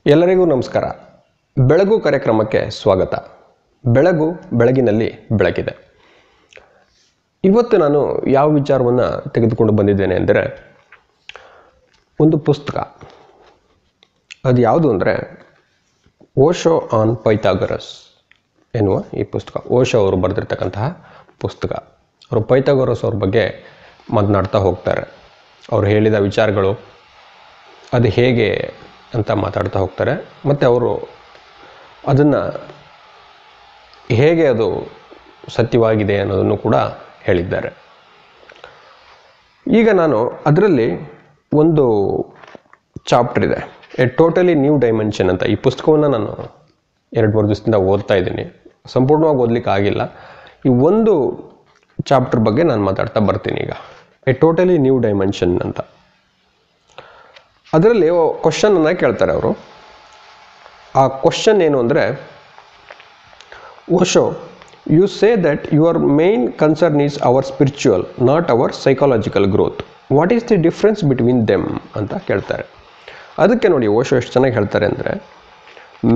ಎಲ್ಲರಿಗೂ ನಮಸ್ಕಾರ. ಬೆಳಗು ಕಾರ್ಯಕ್ರಮಕ್ಕೆ ಸ್ವಾಗತ. ಬೆಳಗು ಬೆಳಗಿನಲ್ಲಿ ಬೆಳಕಿದೆ. ಇವತ್ತು ನಾನು ಯಾವ ವಿಚಾರವನ್ನು ತೆಗೆದುಕೊಂಡು ಬಂದಿದ್ದೇನೆ ಅಂದರೆ ಒಂದು ಪುಸ್ತಕ. ಅದು ಯಾವುದು ಅಂದರೆ ಓಶೋ ಆನ್ ಪೈಥಾಗರಸ್ ಎನ್ನುವ ಈ ಪುಸ್ತಕ. ಓಶೋ ಅವರು ಬರೆದಿರ್ತಕ್ಕಂತಹ ಪುಸ್ತಕ. ಅವರು ಪೈಥಾಗರಸ್ ಅವ್ರ ಬಗ್ಗೆ ಮಾತನಾಡ್ತಾ ಹೋಗ್ತಾರೆ. ಅವರು ಹೇಳಿದ ವಿಚಾರಗಳು ಅದು ಹೇಗೆ ಅಂತ ಮಾತಾಡ್ತಾ ಹೋಗ್ತಾರೆ. ಮತ್ತು ಅವರು ಅದನ್ನು ಹೇಗೆ ಅದು ಸತ್ಯವಾಗಿದೆ ಅನ್ನೋದನ್ನು ಕೂಡ ಹೇಳಿದ್ದಾರೆ. ಈಗ ನಾನು ಅದರಲ್ಲಿ ಒಂದು ಚಾಪ್ಟರ್ ಇದೆ, ಎ ಟೋಟಲಿ ನ್ಯೂ ಡೈಮೆನ್ಷನ್ ಅಂತ. ಈ ಪುಸ್ತಕವನ್ನು ನಾನು 2-3 ದಿವಸದಿಂದ ಓದ್ತಾ ಇದ್ದೀನಿ. ಸಂಪೂರ್ಣವಾಗಿ ಓದಲಿಕ್ಕೆ ಆಗಿಲ್ಲ. ಈ ಒಂದು ಚಾಪ್ಟರ್ ಬಗ್ಗೆ ನಾನು ಮಾತಾಡ್ತಾ ಬರ್ತೀನಿ. ಈಗ ಎ ಟೋಟಲಿ ನ್ಯೂ ಡೈಮೆನ್ಷನ್ ಅಂತ. ಅದರಲ್ಲಿ ಕ್ವಶನನ್ನು ಕೇಳ್ತಾರೆ ಅವರು. ಆ ಕ್ವಶನ್ ಏನು ಅಂದರೆ, Osho, you say that your main concern is our spiritual, not our psychological growth. What is the difference between them ಅಂತ ಕೇಳ್ತಾರೆ. ಅದಕ್ಕೆ ನೋಡಿ ಓಶೋ ಎಷ್ಟು ಚೆನ್ನಾಗಿ ಹೇಳ್ತಾರೆ ಅಂದರೆ,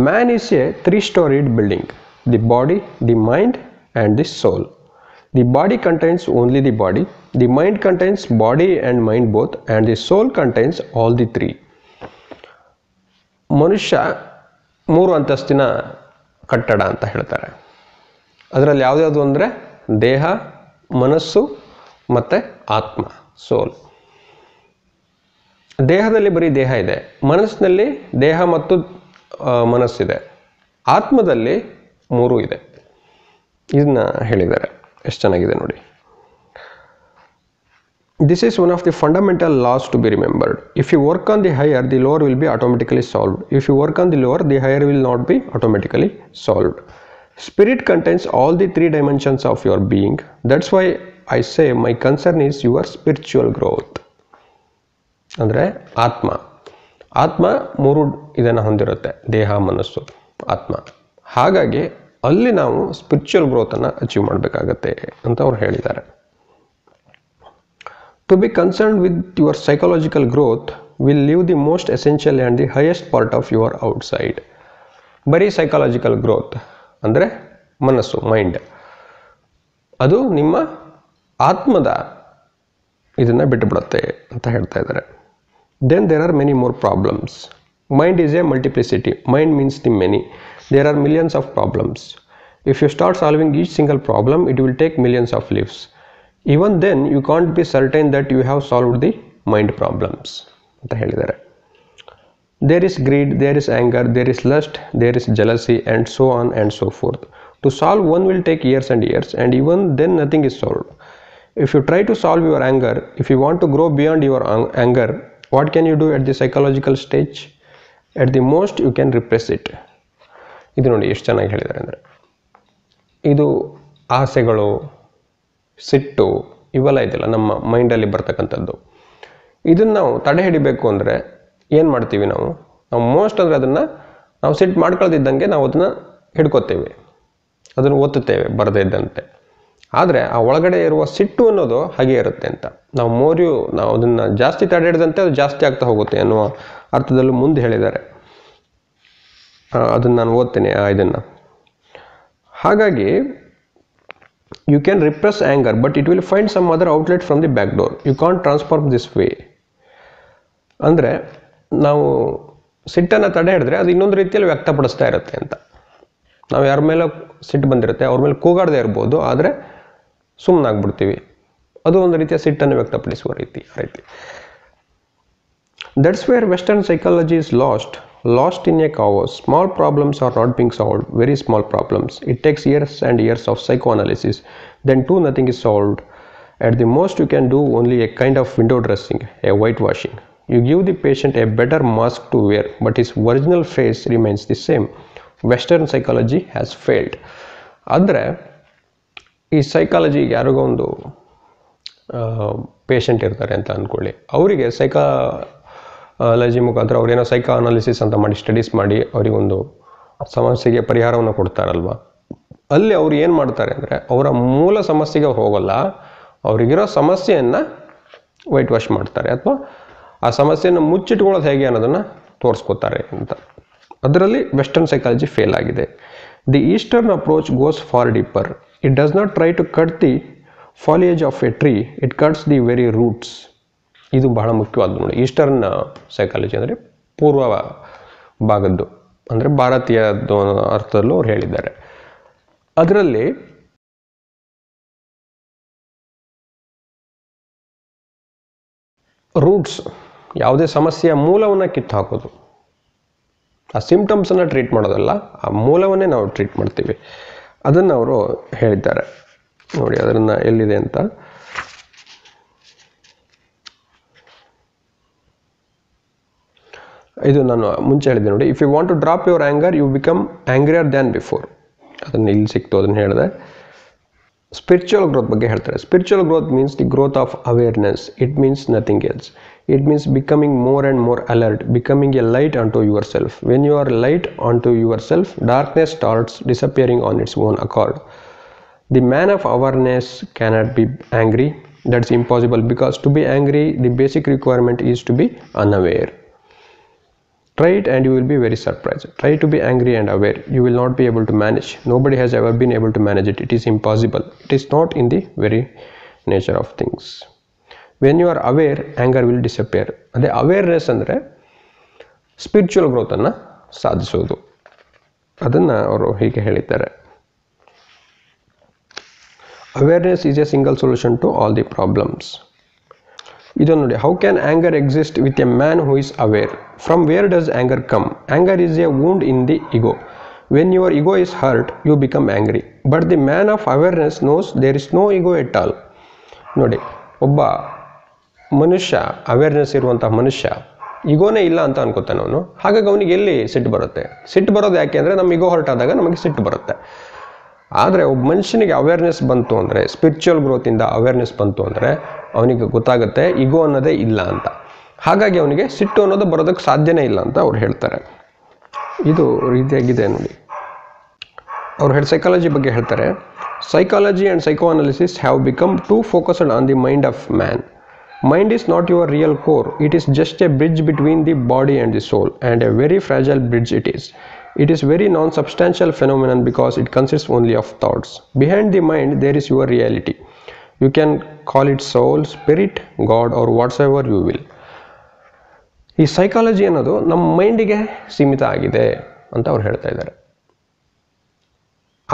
man is a 3-storied building, the body, the mind and the soul. The body contains only the body, the mind contains body and mind both, and the soul contains all the three. ಮನುಷ್ಯ 3 ಅಂತಸ್ತಿನ ಕಟ್ಟಡ ಅಂತ ಹೇಳ್ತಾರೆ. ಅದರಲ್ಲಿ ಯಾವ್ದ್ಯಾವುದು ಅಂದರೆ ದೇಹ, ಮನಸ್ಸು ಮತ್ತು ಆತ್ಮ, ಸೋಲ್. ದೇಹದಲ್ಲಿ ಬರೀ ದೇಹ ಇದೆ, ಮನಸ್ಸಿನಲ್ಲಿ ದೇಹ ಮತ್ತು ಮನಸ್ಸಿದೆ, ಆತ್ಮದಲ್ಲಿ 3 ಇದೆ. ಇದನ್ನ ಹೇಳಿದ್ದಾರೆ. ಎಷ್ಟು ಚೆನ್ನಾಗಿದೆ ನೋಡಿ. This is one of the fundamental laws to be remembered. If you work on the higher, the lower will be automatically solved. If you work on the lower, the higher will not be automatically solved. Spirit contains all the 3 dimensions of your being. That's why I say my concern is your spiritual growth. ಅಂದರೆ ಆತ್ಮ 3 ಇದನ್ನು ಹೊಂದಿರುತ್ತೆ, ದೇಹ, ಮನಸ್ಸು, ಆತ್ಮ. ಹಾಗಾಗಿ ಅಲ್ಲಿ ನಾವು ಸ್ಪಿರಿಚುವಲ್ ಗ್ರೋತನ್ನು ಅಚೀವ್ ಮಾಡಬೇಕಾಗತ್ತೆ ಅಂತ ಅವ್ರು ಹೇಳಿದ್ದಾರೆ. To be concern with your psychological growth will leave the most essential and the highest part of your outside. ಬರೀ ಸೈಕಾಲಜಿಕಲ್ ಗ್ರೋತ್ ಅಂದರೆ ಮನಸ್ಸು, ಮೈಂಡ್, ಅದು ನಿಮ್ಮ ಆತ್ಮದ ಇದನ್ನು ಬಿಟ್ಟುಬಿಡುತ್ತೆ ಅಂತ ಹೇಳ್ತಾ ಇದ್ದಾರೆ. Then there are many more problems. Mind is a multiplicity. Mind means the many. There are millions of problems. If you start solving each single problem, it will take millions of lives. Even then, you can't be certain that you have solved the mind problems. ಅಂತ ಹೇಳಿದ್ದಾರೆ. There is greed, there is anger, there is lust, there is jealousy, and so on and so forth. To solve one will take years and years, and even then nothing is solved. If you try to solve your anger, if you want to grow beyond your anger, what can you do at the psychological stage? At the most you can repress it. ಇದು ನೋಡಿ ಎಷ್ಟು ಚೆನ್ನಾಗಿ ಹೇಳಿದ್ದಾರೆ ಅಂದರೆ, ಇದು ಆಸೆಗಳು, ಸಿಟ್ಟು, ಇವೆಲ್ಲ ಇದೆಯಲ್ಲ ನಮ್ಮ ಮೈಂಡಲ್ಲಿ ಬರ್ತಕ್ಕಂಥದ್ದು. ಇದನ್ನು ನಾವು ತಡೆ ಹಿಡಿಬೇಕು ಅಂದರೆ ಏನು ಮಾಡ್ತೀವಿ ನಾವು ಮೋಸ್ಟ್ ಅಂದರೆ ಅದನ್ನು ನಾವು ಸಿಟ್ಟು ಮಾಡ್ಕೊಳ್ದಿದ್ದಂಗೆ ನಾವು ಅದನ್ನು ಹಿಡ್ಕೊತೇವೆ, ಅದನ್ನು ಒತ್ತುತ್ತೇವೆ ಬರದೇ ಇದ್ದಂತೆ. ಆದರೆ ಆ ಒಳಗಡೆ ಇರುವ ಸಿಟ್ಟು ಅನ್ನೋದು ಹಾಗೆ ಇರುತ್ತೆ ಅಂತ. ನಾವು ಅದನ್ನು ಜಾಸ್ತಿ ತಡೆ ಹಿಡಿದಂತೆ ಅದು ಜಾಸ್ತಿ ಆಗ್ತಾ ಹೋಗುತ್ತೆ ಅನ್ನುವ ಅರ್ಥದಲ್ಲೂ ಮುಂದೆ ಹೇಳಿದ್ದಾರೆ. ಅದನ್ನು ನಾನು ಓದ್ತೇನೆ ಇದನ್ನು. ಹಾಗಾಗಿ you can repress anger but it will find some other outlet from the back door. You can't transform this way. ಅಂದರೆ ನಾವು ಸಿಟ್ಟನ್ನು ತಡೆ ಹಿಡಿದ್ರೆ ಅದು ಇನ್ನೊಂದು ರೀತಿಯಲ್ಲಿ ವ್ಯಕ್ತಪಡಿಸ್ತಾ ಇರುತ್ತೆ ಅಂತ. ನಾವು ಯಾರ ಮೇಲೆ ಸಿಟ್ಟು ಬಂದಿರುತ್ತೆ ಅವ್ರ ಮೇಲೆ ಕೂಗಾಡದೇ ಇರ್ಬೋದು, ಆದರೆ ಸುಮ್ಮನಾಗ್ಬಿಡ್ತೀವಿ. ಅದು ಒಂದು ರೀತಿಯ ಸಿಟ್ಟನ್ನು ವ್ಯಕ್ತಪಡಿಸುವ ರೀತಿ. That's where Western psychology is lost in a chaos. Small problems are not being solved, very small problems. It takes years and years of psychoanalysis. Then too nothing is solved. At the most you can do only a kind of window dressing, a whitewashing. You give the patient a better mask to wear, but his original face remains the same. Western psychology has failed. ಅಂದರೆ ಈ ಸೈಕಾಲಜಿಗೆ ಯಾರಿಗೋ ಒಂದು patient ಇರ್ತಾರೆ ಅಂತ ಅಂದ್ಕೊಳ್ಳಿ. ಅವರಿಗೆ psychology ಮುಖಾಂತರ ಅವ್ರೇನೋ ಸೈಕೋ ಅನಾಲಿಸಿಸ್ ಅಂತ ಮಾಡಿ ಸ್ಟಡೀಸ್ ಮಾಡಿ ಅವರಿಗೊಂದು ಸಮಸ್ಯೆಗೆ ಪರಿಹಾರವನ್ನು ಕೊಡ್ತಾರಲ್ವ. ಅಲ್ಲಿ ಅವ್ರು ಏನು ಮಾಡ್ತಾರೆ ಅಂದರೆ ಅವರ ಮೂಲ ಸಮಸ್ಯೆಗೆ ಹೋಗಲ್ಲ, ಅವರಿಗಿರೋ ಸಮಸ್ಯೆಯನ್ನು ವೈಟ್ ವಾಶ್ ಮಾಡ್ತಾರೆ, ಅಥವಾ ಆ ಸಮಸ್ಯೆಯನ್ನು ಮುಚ್ಚಿಟ್ಕೊಳ್ಳೋದು ಹೇಗೆ ಅನ್ನೋದನ್ನು ತೋರಿಸ್ಕೊತಾರೆ ಅಂತ. ಅದರಲ್ಲಿ ವೆಸ್ಟರ್ನ್ ಸೈಕಾಲಜಿ ಫೇಲ್ ಆಗಿದೆ. The eastern approach goes far deeper. It does not try to cut the foliage of a tree, it cuts the very roots. ಇದು ಬಹಳ ಮುಖ್ಯವಾದ ನೋಡಿ. ಈಸ್ಟರ್ನ್ ಸೈಕಾಲಜಿ ಅಂದರೆ ಪೂರ್ವ ಭಾಗದ್ದು, ಅಂದರೆ ಭಾರತೀಯ ಅರ್ಥದಲ್ಲೂ ಅವ್ರು ಹೇಳಿದ್ದಾರೆ. ಅದರಲ್ಲಿ ರೂಟ್ಸ್, ಯಾವುದೇ ಸಮಸ್ಯೆಯ ಮೂಲವನ್ನು ಕಿತ್ತು ಹಾಕೋದು, ಆ ಸಿಂಪ್ಟಮ್ಸನ್ನು ಟ್ರೀಟ್ ಮಾಡೋದಲ್ಲ, ಆ ಮೂಲವನ್ನೇ ನಾವು ಟ್ರೀಟ್ ಮಾಡ್ತೀವಿ. ಅದನ್ನು ಅವರು ಹೇಳಿದ್ದಾರೆ ನೋಡಿ. ಅದನ್ನು ಎಲ್ಲಿದೆ ಅಂತ, ಇದು ನಾನು ಮುಂಚೆ ಹೇಳಿದೆ ನೋಡಿ. If you want to drop your anger you become angrier than before. ಅದನ್ನು ಇಲ್ಲಿ ಸಿಕ್ತು, ಅದನ್ನು ಹೇಳಿದೆ. ಸ್ಪಿರಿಚುವಲ್ ಗ್ರೋತ್ ಬಗ್ಗೆ ಹೇಳ್ತಾರೆ. Spiritual growth means the growth of awareness. It means nothing else. It means becoming more and more alert, becoming a light unto yourself. When you are light unto yourself, darkness starts disappearing on its own accord. The man of awareness cannot be angry. That's impossible, because to be angry, the basic requirement is to be unaware. Try it and you will be very surprised. Try to be angry and aware. You will not be able to manage. Nobody has ever been able to manage it. It is impossible. It is not in the very nature of things. When you are aware, anger will disappear. ಅದೇ awareness ಅಂದರೆ spiritual ಗ್ರೋತನ್ನು ಸಾಧಿಸೋದು. ಅದನ್ನು ಅವರು ಹೀಗೆ ಹೇಳಿದ್ದಾರೆ. Awareness is a single solution to all the problems. ಇದನ್ನು ನೋಡಿ. How can anger exist with a man who is aware? From where does anger come? Anger is a wound in the ego. When your ego is hurt you become angry. But the man of awareness knows there is no ಇಗೋ at all. ನೋಡಿ, ಒಬ್ಬ ಮನುಷ್ಯ, awareness ಇರುವಂಥ ಮನುಷ್ಯ ಇಗೋನೇ ಇಲ್ಲ ಅಂತ ಅನ್ಕೋತಾನೆ ಅವನು. ಹಾಗಾಗಿ ಅವನಿಗೆ ಎಲ್ಲಿ ಸಿಟ್ಟು ಬರುತ್ತೆ? ಸಿಟ್ಟು ಬರೋದು ಯಾಕೆ ಅಂದರೆ ನಮ್ಮ ಇಗೋ ಹೊರಟಾದಾಗ ಆದಾಗ ನಮಗೆ ಸಿಟ್ಟು ಬರುತ್ತೆ. ಆದರೆ ಒಬ್ಬ ಮನುಷ್ಯನಿಗೆ ಅವೇರ್ನೆಸ್ ಬಂತು ಅಂದರೆ, ಸ್ಪಿರಿಚುವಲ್ ಗ್ರೋತಿಂದ ಅವೇರ್ನೆಸ್ ಬಂತು ಅಂದರೆ ಅವನಿಗೆ ಗೊತ್ತಾಗುತ್ತೆ ಇಗೋ ಅನ್ನೋದೇ ಇಲ್ಲ ಅಂತ. ಹಾಗಾಗಿ ಅವನಿಗೆ ಸಿಟ್ಟು ಅನ್ನೋದು ಬರೋದಕ್ಕೆ ಸಾಧ್ಯನೇ ಇಲ್ಲ ಅಂತ ಅವ್ರು ಹೇಳ್ತಾರೆ. ಇದು ರೀತಿಯಾಗಿದೆ ನೋಡಿ. ಅವ್ರು ಸೈಕಾಲಜಿ ಬಗ್ಗೆ ಹೇಳ್ತಾರೆ. Psychology and psycho analysis have become two focused on the mind of man. Mind is not your real core. It is just a bridge between the body and the soul, and a very fragile bridge it is. It is very non-substantial phenomenon because it consists only of thoughts. Behind the mind there is your reality. You can call it soul, spirit, God or whatsoever you will. ಈ psychology ಅನ್ನೋದು ನಮ್ಮ ಮೈಂಡಿಗೆ ಸೀಮಿತ ಆಗಿದೆ ಅಂತ ಅವ್ರು ಹೇಳ್ತಾ ಇದ್ದಾರೆ.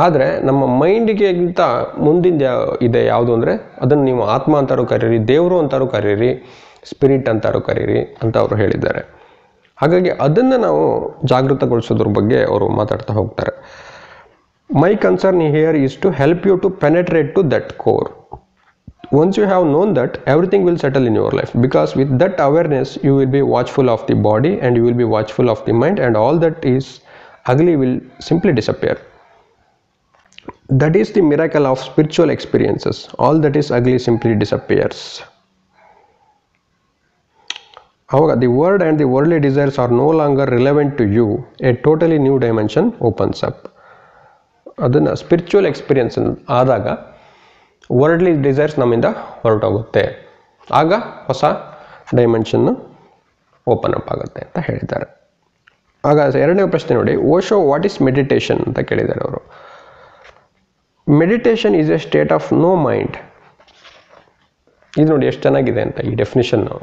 ಆದರೆ ನಮ್ಮ ಮೈಂಡಿಗೆಗಿಂತ ಮುಂದಿನ ಇದೆ ಯಾವುದು ಅಂದರೆ ಅದನ್ನು ನೀವು ಆತ್ಮ ಅಂತಾರು ಕರೀರಿ, ದೇವರು ಅಂತಾರು ಕರೀರಿ, ಸ್ಪಿರಿಟ್ ಅಂತಾರು ಕರೀರಿ ಅಂತ ಅವರು ಹೇಳಿದ್ದಾರೆ. ಹಾಗಾಗಿ ಅದನ್ನು ನಾವು ಜಾಗೃತಗೊಳಿಸೋದ್ರ ಬಗ್ಗೆ ಅವರು ಮಾತಾಡ್ತಾ ಹೋಗ್ತಾರೆ. My concern here is to help you to penetrate to that core. Once you have known that, everything will settle in your life, because with that awareness you will be watchful of the body and you will be watchful of the mind, and all that is ugly will simply disappear. That is the miracle of spiritual experiences. All that is ugly simply disappears. However, the world and the worldly desires are no longer relevant to you. A totally new dimension opens up. ಅದನ್ನು spiritual experience ಆದಾಗ worldly desires ನಮ್ಮಿಂದ ಹೊರಟೋಗುತ್ತೆ. ಆಗ ಹೊಸ dimension open up ಆಗುತ್ತೆ ಅಂತ ಹೇಳಿದ್ದಾರೆ. ಆಗ ಎರಡನೇ ಪ್ರಶ್ನೆ ನೋಡಿ. ಓಶೋ ವಾಟ್ ಈಸ್ ಮೆಡಿಟೇಷನ್ ಅಂತ ಕೇಳಿದ್ದಾರೆ ಅವರು. Meditation is a state of no mind. ಇದು ನೋಡಿ ಎಷ್ಟು ಚೆನ್ನಾಗಿದೆ ಅಂತ, ಈ ಡೆಫಿನಿಷನ್ನು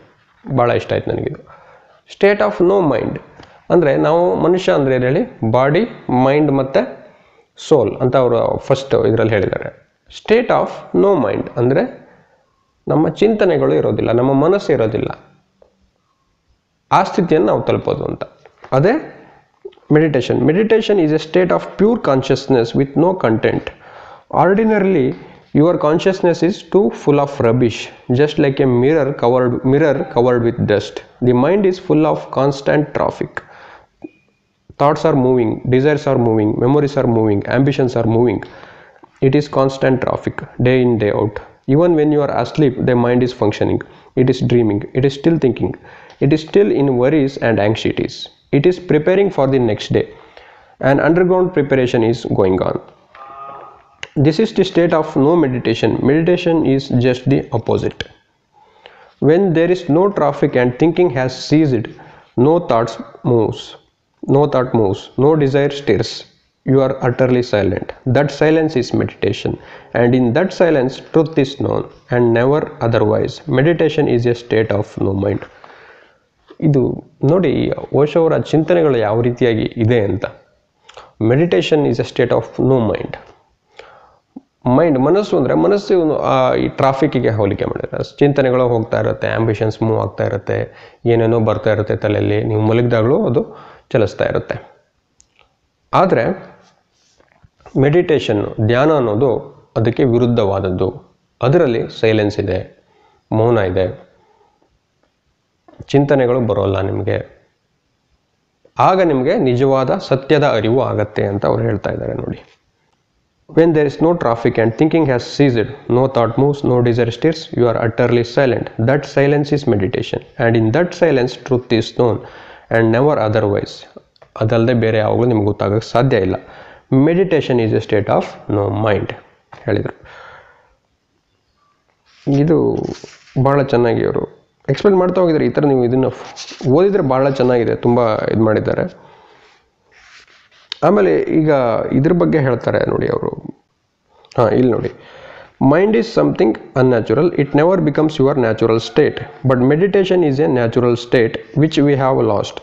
ಭಾಳ ಇಷ್ಟ ಆಯ್ತು ನನಗಿದು. ಸ್ಟೇಟ್ ಆಫ್ ನೋ ಮೈಂಡ್ ಅಂದರೆ ನಾವು ಮನುಷ್ಯ ಅಂದರೆ ಏನು ಹೇಳಿ, ಬಾಡಿ, ಮೈಂಡ್ ಮತ್ತು ಸೋಲ್ ಅಂತ ಅವರು ಫಸ್ಟ್ ಇದರಲ್ಲಿ ಹೇಳಿದ್ದಾರೆ. ಸ್ಟೇಟ್ ಆಫ್ ನೋ ಮೈಂಡ್ ಅಂದರೆ ನಮ್ಮ ಚಿಂತನೆಗಳು ಇರೋದಿಲ್ಲ, ನಮ್ಮ ಮನಸ್ಸು ಇರೋದಿಲ್ಲ, ಆ ಸ್ಥಿತಿಯನ್ನು ನಾವು ತಲುಪೋದು ಅಂತ. ಅದೇ meditation. Meditation is a state of pure consciousness with no content. Ordinarily, your consciousness is too full of rubbish, just like a mirror covered with dust. The mind is full of constant traffic. Thoughts are moving, desires are moving, memories are moving, ambitions are moving. It is constant traffic, day in, day out. Even when you are asleep, the mind is functioning. It is dreaming. It is still thinking. It is still in worries and anxieties. It is preparing for the next day. An underground preparation is going on. This is the state of no meditation. Meditation is just the opposite. When there is no traffic and thinking has ceased, no thoughts moves. no thought moves, no desire stirs. You are utterly silent. That silence is meditation, and in that silence truth is known and never otherwise. Meditation is a state of no mind. ಇದು ನೋಡಿ ಓಶೋ ಅವರ ಚಿಂತನೆಗಳು ಯಾವ ರೀತಿಯಾಗಿ ಇದೆ ಅಂತ. Meditation is a state of no mind. Mind ಮನಸ್ಸು ಅಂದರೆ ಮನಸ್ಸು ಈ ಟ್ರಾಫಿಕ್ಕಿಗೆ ಹೋಲಿಕೆ ಮಾಡಿದ್ದಾರೆ. ಚಿಂತನೆಗಳು ಹೋಗ್ತಾ ಇರುತ್ತೆ, ಆ್ಯಂಬಿಷನ್ಸ್ ಮೂವ್ ಆಗ್ತಾ ಇರುತ್ತೆ, ಏನೇನೋ ಬರ್ತಾ ಇರುತ್ತೆ ತಲೆಯಲ್ಲಿ, ನೀವು ಮಲಗಿದಾಗಲೂ ಅದು ಚಲಿಸ್ತಾ ಇರುತ್ತೆ. ಆದರೆ ಮೆಡಿಟೇಷನ್ ಧ್ಯಾನ ಅನ್ನೋದು ಅದಕ್ಕೆ ವಿರುದ್ಧವಾದದ್ದು. ಅದರಲ್ಲಿ ಸೈಲೆನ್ಸ್ ಇದೆ, ಮೌನ ಇದೆ, ಚಿಂತನೆಗಳು ಬರೋಲ್ಲ ನಿಮಗೆ. ಆಗ ನಿಮಗೆ ನಿಜವಾದ ಸತ್ಯದ ಅರಿವು ಆಗತ್ತೆ ಅಂತ ಅವ್ರು ಹೇಳ್ತಾ ಇದ್ದಾರೆ ನೋಡಿ. When there is no traffic and thinking has ceased, no thought moves, no desire stirs, you are utterly silent. That silence is meditation, and in that silence truth is known and never otherwise. ಅದಲ್ಲದೆ ಬೇರೆ ಯಾವಾಗಲೂ ನಿಮ್ಗೆ ಗೊತ್ತಾಗೋಕ್ಕೆ ಸಾಧ್ಯ ಇಲ್ಲ. Meditation is a state of no mind ಹೇಳಿದರು. ಇದು ಭಾಳ ಚೆನ್ನಾಗಿ ಅವರು ಎಕ್ಸ್ಪ್ಲೇನ್ ಮಾಡ್ತಾ ಹೋಗಿದ್ದಾರೆ. ಈ ಥರ ನೀವು ಇದನ್ನು ಓದಿದರೆ ಭಾಳ ಚೆನ್ನಾಗಿದೆ, ತುಂಬ ಇದು ಮಾಡಿದ್ದಾರೆ. ಆಮೇಲೆ ಈಗ ಇದ್ರ ಬಗ್ಗೆ ಹೇಳ್ತಾರೆ ನೋಡಿ ಅವರು. ಇಲ್ಲಿ ನೋಡಿ, mind is something unnatural. It never becomes your natural state, but meditation is A natural state which we have lost.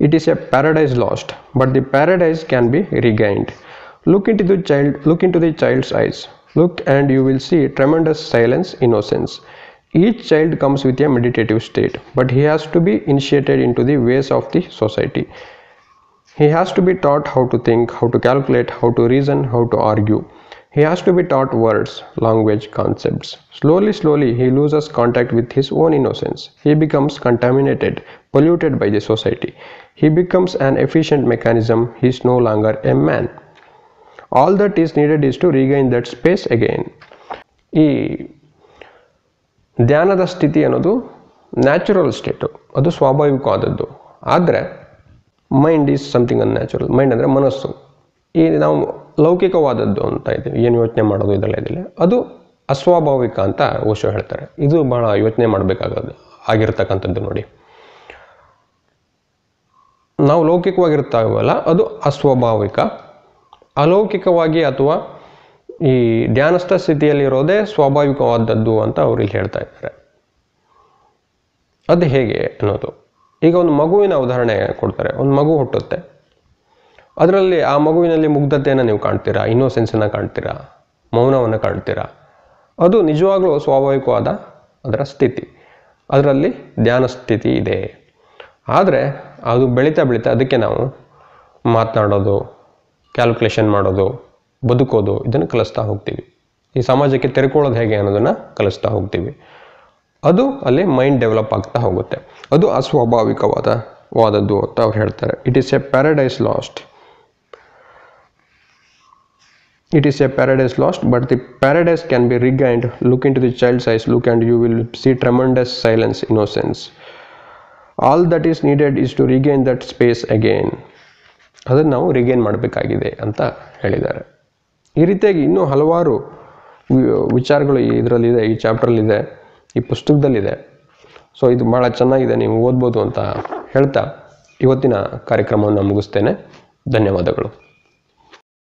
It is a paradise lost, but the paradise can be regained. Look into the child's eyes. Look and you will see tremendous silence, innocence. Each child comes with a meditative state, but he has to be initiated into the ways of the society. He has to be taught how to think, how to calculate, how to reason, how to argue. He has to be taught words, language, concepts. Slowly, he loses contact with his own innocence. He becomes contaminated, polluted by the society. He becomes an efficient mechanism. He is no longer a man. All that is needed is to regain that space again. ಈ ಧ್ಯಾನದ ಸ್ಥಿತಿ ಅನ್ನೋದು natural state, ಅದು ಸ್ವಾಭಾವಿಕವಾದದ್ದು. ಆದರೆ mind is something unnatural. Mind ಅಂದರೆ ಮನಸ್ಸು. ಈ ನಾವು ಲೌಕಿಕವಾದದ್ದು ಅಂತ ಇದ್ದೀವಿ, ಏನು ಯೋಚನೆ ಮಾಡೋದು ಇದೆಲ್ಲ ಅದು ಅಸ್ವಾಭಾವಿಕ ಅಂತ ಓಶೋ ಹೇಳ್ತಾರೆ. ಇದು ಭಾಳ ಯೋಚನೆ ಮಾಡಬೇಕಾಗೋದು ಆಗಿರ್ತಕ್ಕಂಥದ್ದು ನೋಡಿ. ನಾವು ಲೌಕಿಕವಾಗಿರ್ತಾವಲ್ಲ, ಅದು ಅಸ್ವಾಭಾವಿಕ. ಅಲೌಕಿಕವಾಗಿ ಅಥವಾ ಈ ಧ್ಯಾನಸ್ಥ ಸ್ಥಿತಿಯಲ್ಲಿರೋದೇ ಸ್ವಾಭಾವಿಕವಾದದ್ದು ಅಂತ ಅವ್ರು ಇಲ್ಲಿ ಹೇಳ್ತಾ ಇದ್ದಾರೆ. ಅದು ಹೇಗೆ ಅನ್ನೋದು, ಈಗ ಒಂದು ಮಗುವಿನ ಉದಾಹರಣೆ ಕೊಡ್ತಾರೆ. ಒಂದು ಮಗು ಹುಟ್ಟುತ್ತೆ, ಅದರಲ್ಲಿ ಆ ಮಗುವಿನಲ್ಲಿ ಮುಗ್ಧತೆಯನ್ನು ನೀವು ಕಾಣ್ತೀರಾ, ಇನ್ನೋಸೆನ್ಸನ್ನು ಕಾಣ್ತೀರಾ, ಮೌನವನ್ನು ಕಾಣ್ತೀರಾ. ಅದು ನಿಜವಾಗ್ಲೂ ಸ್ವಾಭಾವಿಕವಾದ ಅದರ ಸ್ಥಿತಿ, ಅದರಲ್ಲಿ ಧ್ಯಾನ ಸ್ಥಿತಿ ಇದೆ. ಆದರೆ ಅದು ಬೆಳೀತಾ ಅದಕ್ಕೆ ನಾವು ಮಾತನಾಡೋದು, ಕ್ಯಾಲ್ಕುಲೇಷನ್ ಮಾಡೋದು, ಬದುಕೋದು ಇದನ್ನು ಕಲಿಸ್ತಾ ಹೋಗ್ತೀವಿ. ಈ ಸಮಾಜಕ್ಕೆ ತೆರೆಕೊಳ್ಳೋದು ಹೇಗೆ ಅನ್ನೋದನ್ನು ಕಲಿಸ್ತಾ ಹೋಗ್ತೀವಿ. ಅದು ಅಲ್ಲಿ ಮೈಂಡ್ ಡೆವಲಪ್ ಆಗ್ತಾ ಹೋಗುತ್ತೆ. ಅದು ಅಸ್ವಾಭಾವಿಕವಾದದ್ದು ಅಂತ ಅವ್ರು ಹೇಳ್ತಾರೆ. It is A paradise last. It is a paradise lost, but the paradise can be regained. Look into the child's eyes, look and you will see tremendous silence, innocence. All that is needed is to regain that space again. ಅದನ್ನು ನಾವು ರಿಗೇನ್ ಮಾಡಬೇಕಾಗಿದೆ ಅಂತ ಹೇಳಿದ್ದಾರೆ. ಈ ರೀತಿಯಾಗಿ ಇನ್ನೂ ಹಲವಾರು ವಿಚಾರಗಳು ಇದರಲ್ಲಿದೆ, ಈ ಚಾಪ್ಟ್ರಲ್ಲಿದೆ, ಈ ಪುಸ್ತಕದಲ್ಲಿದೆ. ಸೊ ಇದು ಭಾಳ ಚೆನ್ನಾಗಿದೆ, ನೀವು ಓದ್ಬೋದು ಅಂತ ಹೇಳ್ತಾ ಇವತ್ತಿನ ಕಾರ್ಯಕ್ರಮವನ್ನು ಮುಗಿಸ್ತೇನೆ. ಧನ್ಯವಾದಗಳು.